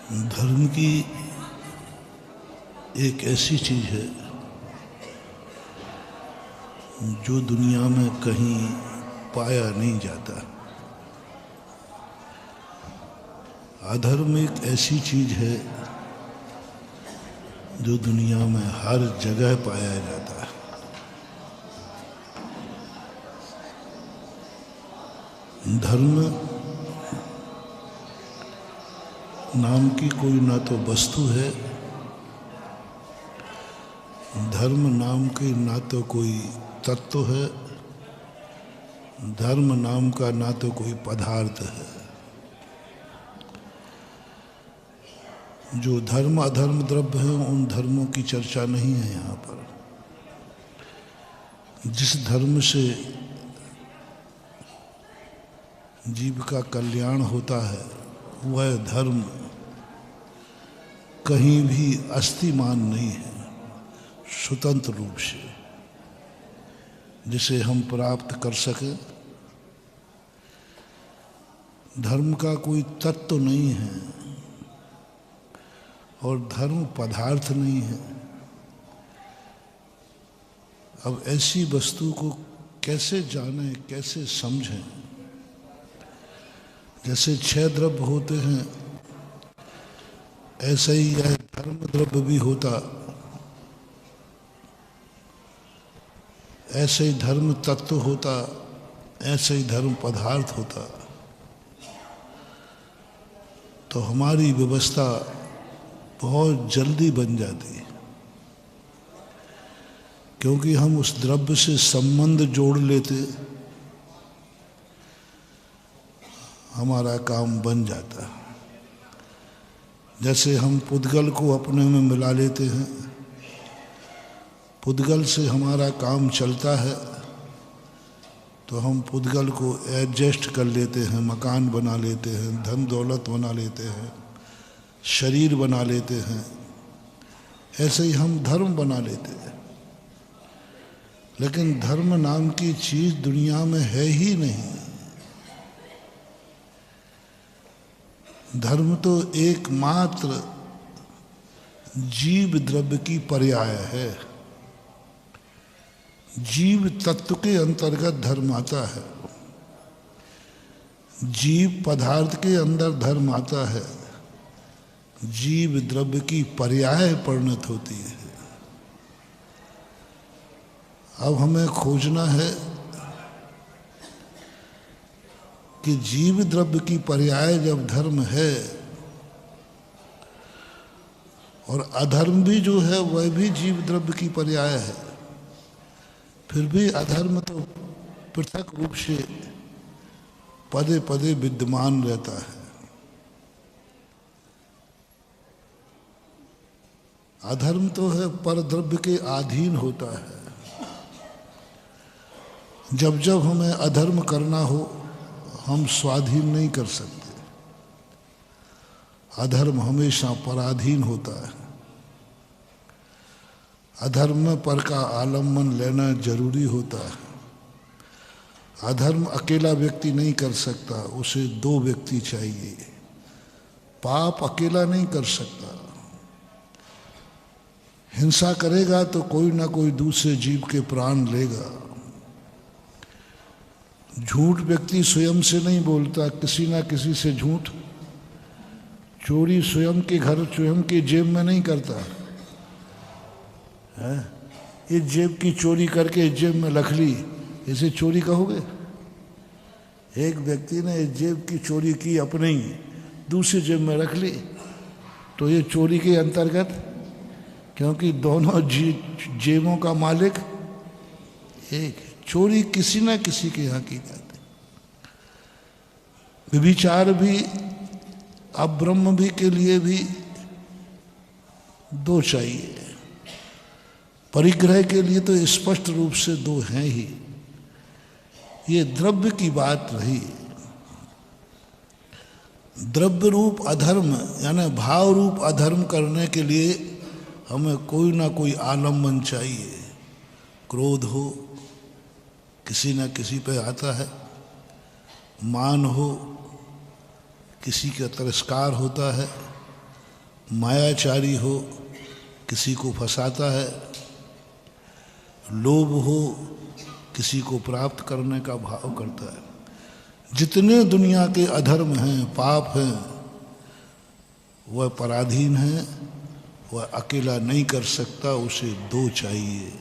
धर्म की एक ऐसी चीज़ है जो दुनिया में कहीं पाया नहीं जाता। अधर्म एक ऐसी चीज़ है जो दुनिया में हर जगह पाया जाता है। धर्म नाम की कोई ना तो वस्तु है, धर्म नाम की ना तो कोई तत्व है, धर्म नाम का ना तो कोई पदार्थ है। जो धर्म अधर्म द्रव्य है उन धर्मों की चर्चा नहीं है यहाँ पर। जिस धर्म से जीव का कल्याण होता है वह धर्म कहीं भी अस्तिमान नहीं है, स्वतंत्र रूप से जिसे हम प्राप्त कर सकें। धर्म का कोई तत्व नहीं है और धर्म पदार्थ नहीं है। अब ऐसी वस्तु को कैसे जानें, कैसे समझें? जैसे 6 द्रव्य होते हैं ऐसे ही यह धर्म द्रव्य भी होता, ऐसे ही धर्म तत्व होता, ऐसे ही धर्म पदार्थ होता तो हमारी व्यवस्था बहुत जल्दी बन जाती, क्योंकि हम उस द्रव्य से संबंध जोड़ लेते, हमारा काम बन जाता। जैसे हम पुद्गल को अपने में मिला लेते हैं, पुद्गल से हमारा काम चलता है तो हम पुद्गल को एडजस्ट कर लेते हैं, मकान बना लेते हैं, धन दौलत बना लेते हैं, शरीर बना लेते हैं। ऐसे ही हम धर्म बना लेते हैं। लेकिन धर्म नाम की चीज़ दुनिया में है ही नहीं। धर्म तो एकमात्र जीव द्रव्य की पर्याय है। जीव तत्व के अंतर्गत धर्म आता है, जीव पदार्थ के अंदर धर्म आता है, जीव द्रव्य की पर्याय परिणत होती है। अब हमें खोजना है कि जीव द्रव्य की पर्याय जब धर्म है और अधर्म भी जो है वह भी जीव द्रव्य की पर्याय है, फिर भी अधर्म तो पृथक रूप से पदे पदे विद्यमान रहता है। अधर्म तो है पर द्रव्य के अधीन होता है। जब जब हमें अधर्म करना हो हम स्वाधीन नहीं कर सकते। अधर्म हमेशा पराधीन होता है। अधर्म में पर का आलम्बन लेना जरूरी होता है। अधर्म अकेला व्यक्ति नहीं कर सकता, उसे 2 व्यक्ति चाहिए। पाप अकेला नहीं कर सकता। हिंसा करेगा तो कोई ना कोई दूसरे जीव के प्राण लेगा। झूठ व्यक्ति स्वयं से नहीं बोलता, किसी ना किसी से झूठ। चोरी स्वयं के घर, स्वयं के जेब में नहीं करता है। इस जेब की चोरी करके इस जेब में रख ली, इसे चोरी कहोगे? एक व्यक्ति ने इस जेब की चोरी की, अपने ही दूसरी जेब में रख ली, तो ये चोरी के अंतर्गत, क्योंकि दोनों जेबों का मालिक एक। चोरी किसी ना किसी के यहाँ की जाती। व्यभिचार भी, अब्रह्म भी के लिए भी 2 चाहिए। परिग्रह के लिए तो स्पष्ट रूप से 2 हैं ही। ये द्रव्य की बात रही। द्रव्य रूप अधर्म यानी भाव रूप अधर्म करने के लिए हमें कोई ना कोई आलम्बन चाहिए। क्रोध हो, किसी न किसी पे आता है। मान हो, किसी का तिरस्कार होता है। मायाचारी हो, किसी को फंसाता है, लोभ हो, किसी को प्राप्त करने का भाव करता है। जितने दुनिया के अधर्म हैं, पाप हैं, वह पराधीन है, वह अकेला नहीं कर सकता, उसे दो चाहिए।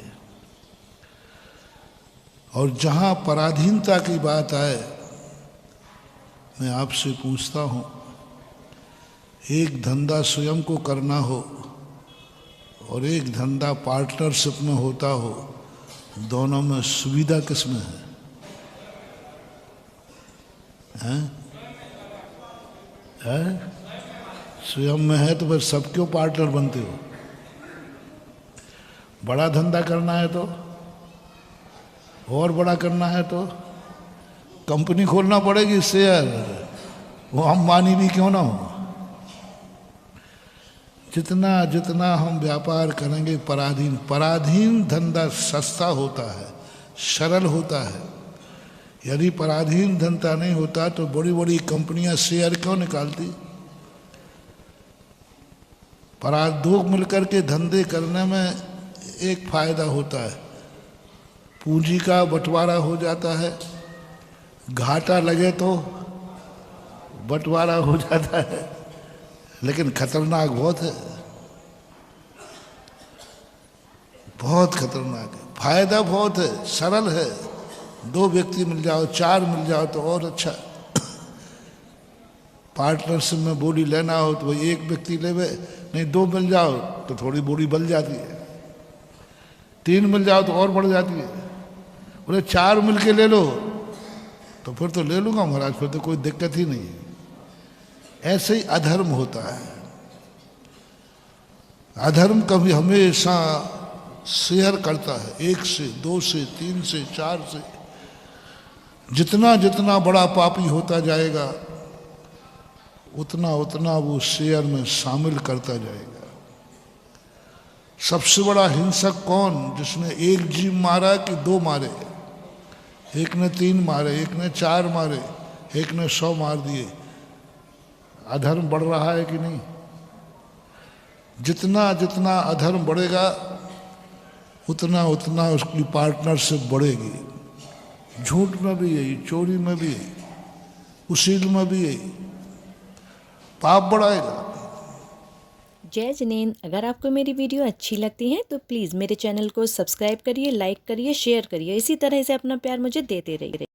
और जहाँ पराधीनता की बात आए, मैं आपसे पूछता हूँ, एक धंधा स्वयं को करना हो और एक धंधा पार्टनरशिप में होता हो, दोनों में सुविधा किस में है? हैं? स्वयं में है तो फिर सब क्यों पार्टनर बनते हो? बड़ा धंधा करना है तो, और बड़ा करना है तो कंपनी खोलना पड़ेगी, शेयर, वो अंबानी भी क्यों ना हो। जितना जितना हम व्यापार करेंगे पराधीन धंधा सस्ता होता है, सरल होता है। यदि पराधीन धंधा नहीं होता तो बड़ी बड़ी कंपनियां शेयर क्यों निकालती? दो मिलकर के धंधे करने में एक फायदा होता है, पूंजी का बंटवारा हो जाता है, घाटा लगे तो बंटवारा हो जाता है, लेकिन खतरनाक बहुत है, बहुत खतरनाक है। फायदा बहुत है, सरल है, दो व्यक्ति मिल जाओ, चार मिल जाओ तो और अच्छा। पार्टनरशिप में बोली लेना हो तो वही एक व्यक्ति लेवे, नहीं दो मिल जाओ तो थोड़ी बोली बढ़ जाती है, तीन मिल जाओ तो और बढ़ जाती है, बोले चार मिल के ले लो तो फिर तो ले लूँगा महाराज, फिर तो कोई दिक्कत ही नहीं। ऐसे ही अधर्म होता है। अधर्म कभी हमेशा शेयर करता है, एक से, दो से, तीन से, चार से। जितना जितना बड़ा पापी होता जाएगा उतना उतना वो शेयर में शामिल करता जाएगा। सबसे बड़ा हिंसक कौन? जिसने एक जीव मारा कि दो मारे? एक ने 3 मारे, एक ने 4 मारे, एक ने 100 मार दिए। अधर्म बढ़ रहा है कि नहीं? जितना जितना अधर्म बढ़ेगा उतना उतना उसकी पार्टनरशिप बढ़ेगी। झूठ में भी यही, चोरी में भी यही, उसील में भी यही, पाप बढ़ाएगा। जय जिनेंद्र, अगर आपको मेरी वीडियो अच्छी लगती है तो प्लीज़ मेरे चैनल को सब्सक्राइब करिए, लाइक करिए, शेयर करिए। इसी तरह से अपना प्यार मुझे देते रहिए।